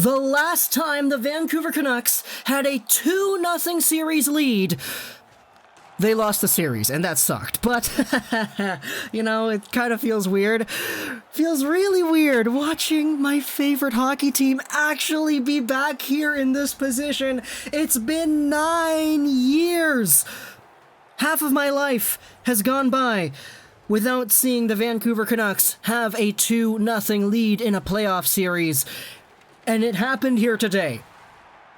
the last time the Vancouver Canucks had a 2-0 series lead, they lost the series, and that sucked. But, you know, it kind of feels weird. Feels really weird watching my favorite hockey team actually be back here in this position. It's been 9 years. Half of my life has gone by without seeing the Vancouver Canucks have a 2-0 lead in a playoff series. And it happened here today.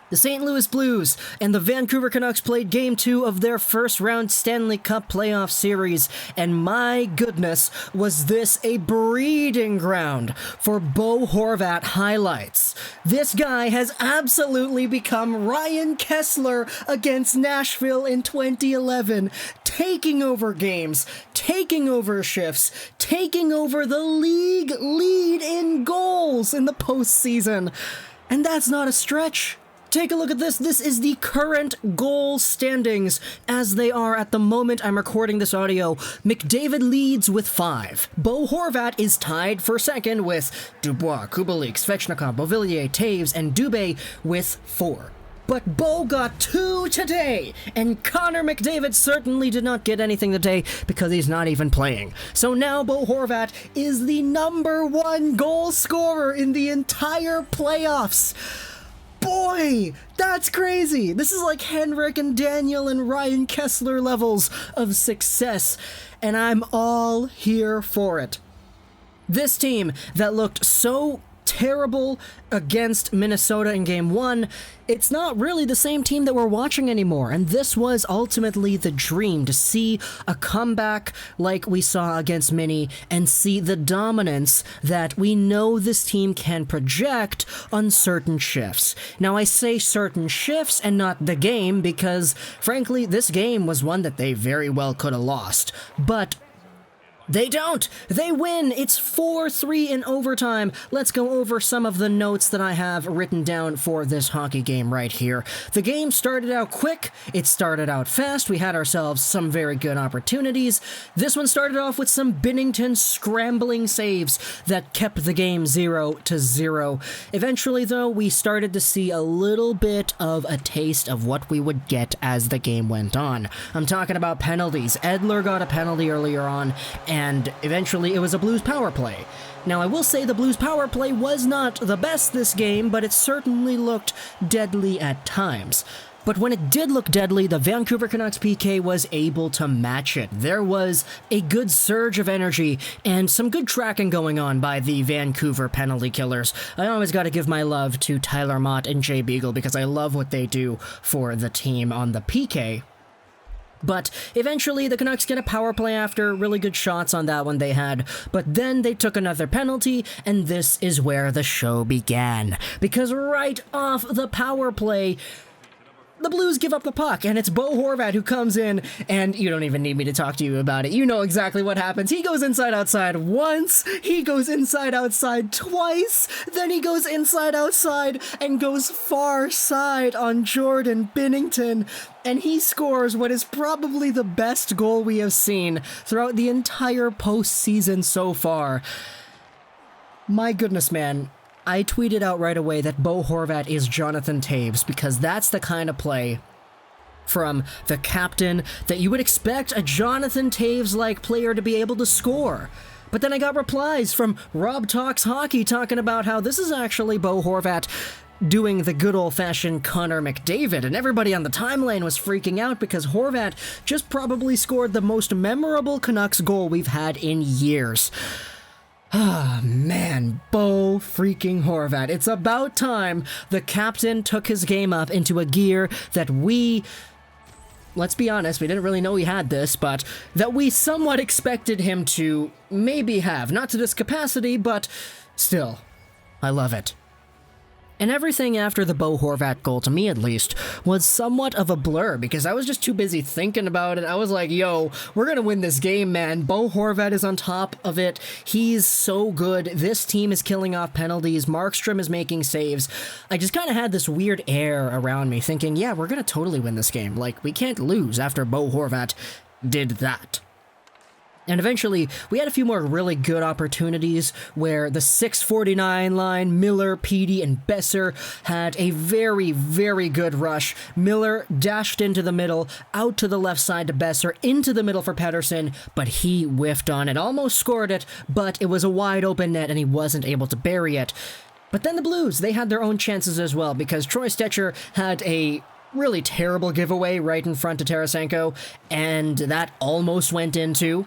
The St. Louis Blues and the Vancouver Canucks played Game 2 of their first-round Stanley Cup playoff series, and my goodness, was this a breeding ground for Bo Horvat highlights. This guy has absolutely become Ryan Kesler against Nashville in 2011, taking over games, taking over shifts, taking over the league lead in goals in the postseason. And that's not a stretch. Take a look at this. This is the current goal standings as they are at the moment I'm recording this audio. McDavid leads with 5. Bo Horvat is tied for second with Dubois, Kubalik, Svechnikov, Beauvillier, Taves, and Dubé with 4. But Bo got 2 today, and Connor McDavid certainly did not get anything today because he's not even playing. So now Bo Horvat is the #1 goal scorer in the entire playoffs. Boy, that's crazy. This is like Henrik and Daniel and Ryan Kesler levels of success, and I'm all here for it. This team that looked so terrible against Minnesota in Game 1, it's not really the same team that we're watching anymore, and this was ultimately the dream, to see a comeback like we saw against Mini and see the dominance that we know this team can project on certain shifts. Now, I say certain shifts and not the game because, frankly, this game was one that they very well could have lost, but they don't! They win! It's 4-3 in overtime. Let's go over some of the notes that I have written down for this hockey game right here. The game started out quick. It started out fast. We had ourselves some very good opportunities. This one started off with some Binnington scrambling saves that kept the game 0-0. Eventually, though, we started to see a little bit of a taste of what we would get as the game went on. I'm talking about penalties. Edler got a penalty earlier on, and eventually it was a Blues power play. Now, I will say the Blues power play was not the best this game, but it certainly looked deadly at times. But when it did look deadly, the Vancouver Canucks PK was able to match it. There was a good surge of energy and some good tracking going on by the Vancouver penalty killers. I always got to give my love to Tyler Mott and Jay Beagle because I love what they do for the team on the PK. But eventually the Canucks get a power play after, really good shots on that one they had, but then they took another penalty, and this is where the show began. Because right off the power play, the Blues give up the puck, and it's Bo Horvat who comes in, and you don't even need me to talk to you about it. You know exactly what happens. He goes inside-outside once, he goes inside-outside twice, then he goes inside-outside and goes far side on Jordan Binnington, and he scores what is probably the best goal we have seen throughout the entire postseason so far. My goodness, man. I tweeted out right away that Bo Horvat is Jonathan Toews because that's the kind of play from the captain that you would expect a Jonathan Toews-like player to be able to score. But then I got replies from Rob Talks Hockey talking about how this is actually Bo Horvat doing the good old-fashioned Connor McDavid, and everybody on the timeline was freaking out because Horvat just probably scored the most memorable Canucks goal we've had in years. Ah, man, Bo freaking Horvat. It's about time the captain took his game up into a gear that let's be honest, we didn't really know he had this, but that we somewhat expected him to maybe have. Not to this capacity, but still, I love it. And everything after the Bo Horvat goal, to me at least, was somewhat of a blur because I was just too busy thinking about it. I was like, yo, we're going to win this game, man. Bo Horvat is on top of it. He's so good. This team is killing off penalties. Markstrom is making saves. I just kind of had this weird air around me thinking, yeah, we're going to totally win this game. Like, we can't lose after Bo Horvat did that. And eventually, we had a few more really good opportunities where the 6:49 line, Miller, Petey, and Besser had a very, very good rush. Miller dashed into the middle, out to the left side to Besser, into the middle for Pettersson, but he whiffed on it. Almost scored it, but it was a wide open net and he wasn't able to bury it. But then the Blues, they had their own chances as well because Troy Stecher had a really terrible giveaway right in front of Tarasenko, and that almost went in too.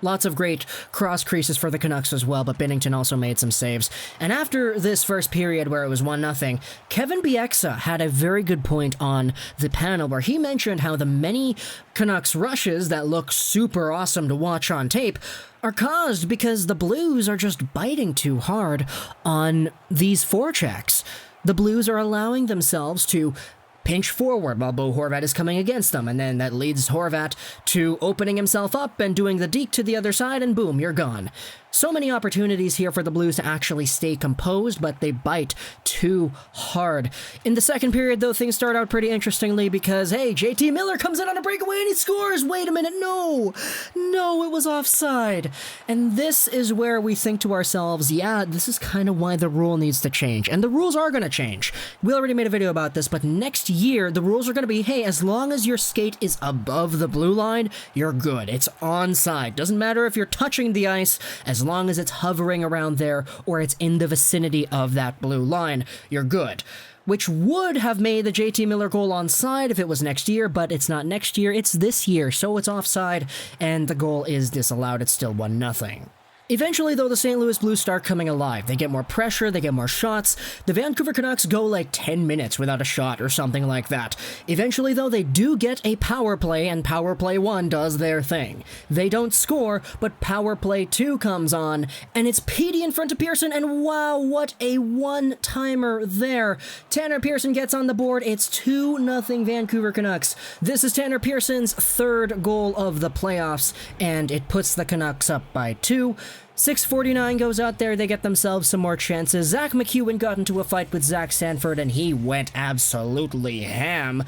Lots of great cross creases for the Canucks as well, but Binnington also made some saves. And after this first period where it was 1-0, Kevin Bieksa had a very good point on the panel where he mentioned how the many Canucks rushes that look super awesome to watch on tape are caused because the Blues are just biting too hard on these forechecks. The Blues are allowing themselves to pinch forward while Bo Horvat is coming against them, and then that leads Horvat to opening himself up and doing the deke to the other side, and boom, you're gone. So many opportunities here for the Blues to actually stay composed, but they bite too hard. In the second period, though, things start out pretty interestingly because, hey, JT Miller comes in on a breakaway and he scores! Wait a minute, no! No, it was offside! And this is where we think to ourselves, yeah, this is kind of why the rule needs to change. And the rules are going to change. We already made a video about this, but next year, the rules are going to be, hey, as long as your skate is above the blue line, you're good. It's onside. Doesn't matter if you're touching the ice, as long as it's hovering around there or it's in the vicinity of that blue line, you're good. Which would have made the JT Miller goal onside if it was next year, but it's not next year, it's this year, so it's offside, and the goal is disallowed. It's still 1-0. Eventually, though, the St. Louis Blues start coming alive. They get more pressure, they get more shots. The Vancouver Canucks go like 10 minutes without a shot or something like that. Eventually, though, they do get a power play, and power play 1 does their thing. They don't score, but power play 2 comes on, and it's Petey in front of Pearson, and wow, what a one-timer there. Tanner Pearson gets on the board. It's 2-0 Vancouver Canucks. This is Tanner Pearson's third goal of the playoffs, and it puts the Canucks up by 2. 6:49 goes out there, they get themselves some more chances. Zach McEwen got into a fight with Zach Sanford, and he went absolutely ham.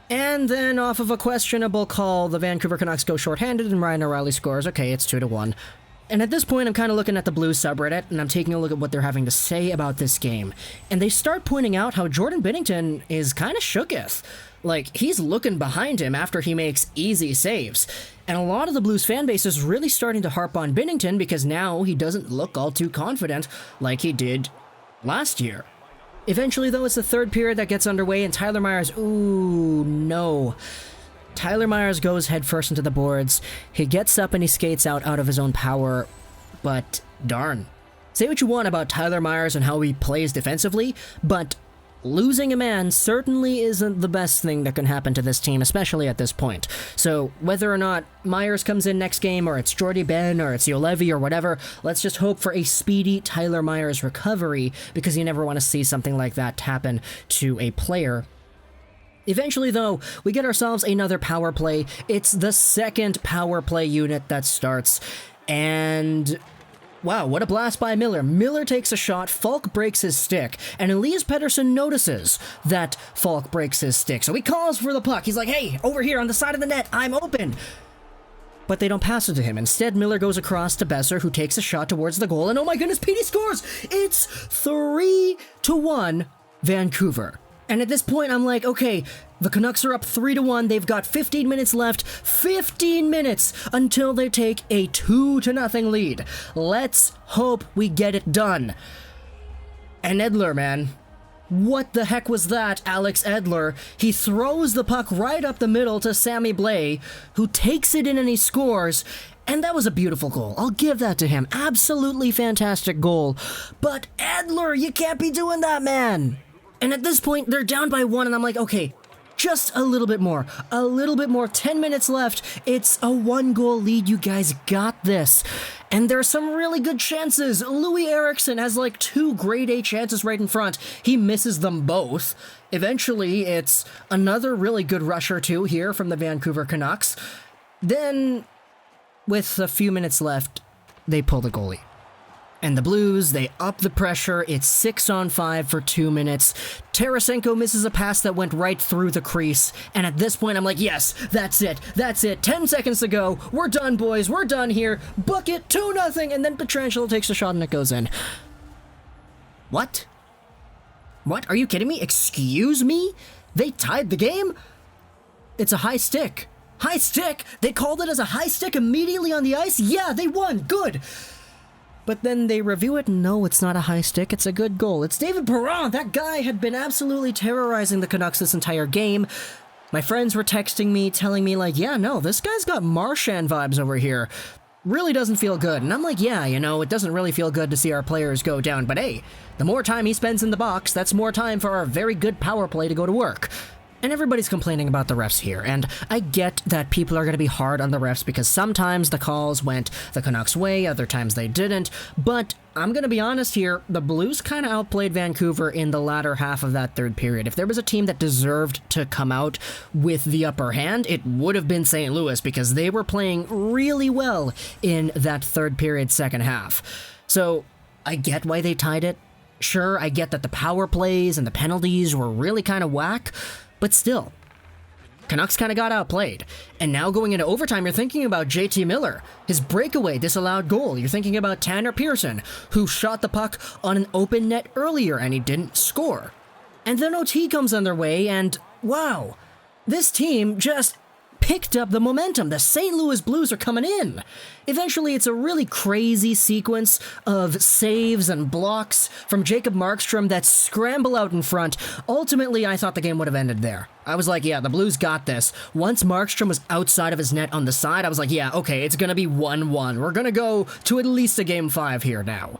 And then, off of a questionable call, the Vancouver Canucks go shorthanded, and Ryan O'Reilly scores. Okay, it's 2-1. And at this point, I'm kind of looking at the Blues subreddit, and I'm taking a look at what they're having to say about this game. And they start pointing out how Jordan Binnington is kind of shooketh. Like, he's looking behind him after he makes easy saves. And a lot of the Blues fan base is really starting to harp on Binnington because now he doesn't look all too confident like he did last year. Eventually, though, it's the third period that gets underway, and Tyler Myers, ooh, no. Tyler Myers goes headfirst into the boards. He gets up and he skates out of his own power, but darn. Say what you want about Tyler Myers and how he plays defensively, but losing a man certainly isn't the best thing that can happen to this team, especially at this point. So whether or not Myers comes in next game, or it's Jordy Ben, or it's Juolevi, or whatever, let's just hope for a speedy Tyler Myers recovery, because you never want to see something like that happen to a player. Eventually, though, we get ourselves another power play. It's the second power play unit that starts, and wow, what a blast by Miller. Miller takes a shot, Falk breaks his stick, and Elias Pettersson notices that Falk breaks his stick. So he calls for the puck. He's like, hey, over here on the side of the net, I'm open. But they don't pass it to him. Instead, Miller goes across to Besser, who takes a shot towards the goal, and oh my goodness, Petey scores! It's 3-1 Vancouver. And at this point, I'm like, okay, the Canucks are up 3-1. They've got 15 minutes left. 15 minutes until they take a 2-0 lead. Let's hope we get it done. And Edler, man. What the heck was that, Alex Edler? He throws the puck right up the middle to Sammy Blais, who takes it in and he scores. And that was a beautiful goal. I'll give that to him. Absolutely fantastic goal. But Edler, you can't be doing that, man. And at this point, they're down by 1, and I'm like, okay, just a little bit more. 10 minutes left. It's a 1-goal lead. You guys got this. And there are some really good chances. Louis Eriksson has like 2 grade A chances right in front. He misses them both. Eventually, it's another really good rush or two here from the Vancouver Canucks. Then, with a few minutes left, they pull the goalie. And the Blues, they up the pressure. It's 6-on-5 for 2 minutes. Tarasenko misses a pass that went right through the crease. And at this point, I'm like, yes, that's it. That's it. 10 seconds to go. We're done, boys. We're done here. Book it. 2-0. And then Pietrangelo takes a shot and it goes in. What? What? Are you kidding me? Excuse me? They tied the game? It's a high stick. High stick? They called it as a high stick immediately on the ice? Yeah, they won. Good. But then they review it, and no, it's not a high stick, it's a good goal. It's David Perron! That guy had been absolutely terrorizing the Canucks this entire game. My friends were texting me, telling me like, yeah, no, this guy's got Marchand vibes over here. Really doesn't feel good. And I'm like, yeah, you know, it doesn't really feel good to see our players go down, but hey, the more time he spends in the box, that's more time for our very good power play to go to work. And everybody's complaining about the refs here, and I get that people are going to be hard on the refs because sometimes the calls went the Canucks' way, other times they didn't, but I'm going to be honest here, the Blues kind of outplayed Vancouver in the latter half of that third period. If there was a team that deserved to come out with the upper hand, it would have been St. Louis because they were playing really well in that third period second half. So I get why they tied it. Sure, I get that the power plays and the penalties were really kind of whack, but still, Canucks kind of got outplayed. And now going into overtime, you're thinking about JT Miller, his breakaway disallowed goal. You're thinking about Tanner Pearson, who shot the puck on an open net earlier and he didn't score. And then OT comes on their way and, wow, this team just picked up the momentum. The St. Louis Blues are coming in. Eventually, it's a really crazy sequence of saves and blocks from Jacob Markstrom that scramble out in front. Ultimately, I thought the game would have ended there. I was like, yeah, the Blues got this. Once Markstrom was outside of his net on the side, I was like, yeah, okay, it's going to be 1-1. We're going to go to at least a Game 5 here now.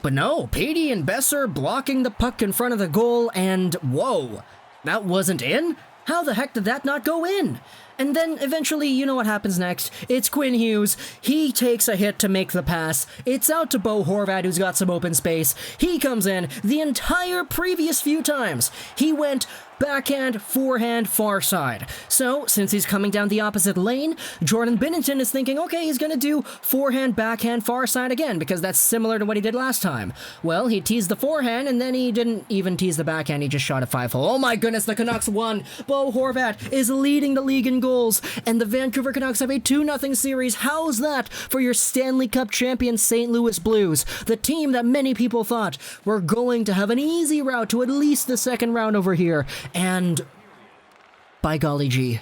But no, Petey and Besser blocking the puck in front of the goal, and whoa, that wasn't in? How the heck did that not go in? And then eventually, you know what happens next. It's Quinn Hughes. He takes a hit to make the pass. It's out to Bo Horvat, who's got some open space. He comes in. The entire previous few times, he went backhand, forehand, far side. So, since he's coming down the opposite lane, Jordan Binnington is thinking, okay, he's gonna do forehand, backhand, far side again, because that's similar to what he did last time. Well, he teased the forehand, and then he didn't even tease the backhand, he just shot a 5-hole. Oh my goodness, the Canucks won! Bo Horvat is leading the league in goals, and the Vancouver Canucks have a 2-0 series. How's that for your Stanley Cup champion St. Louis Blues? The team that many people thought were going to have an easy route to at least the second round over here. And by golly gee,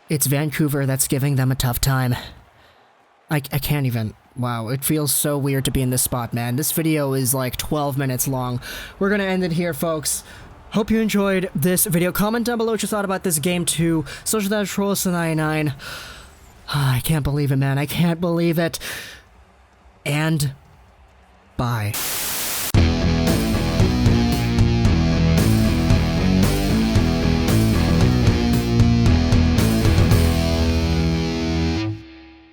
it's Vancouver that's giving them a tough time. I can't even. Wow, it feels so weird to be in this spot, man. This video is like 12 minutes long. We're gonna end it here, folks. Hope you enjoyed this video. Comment down below what you thought about this game too. Social Dash Trolls 99. I can't believe it, man. I can't believe it. And bye.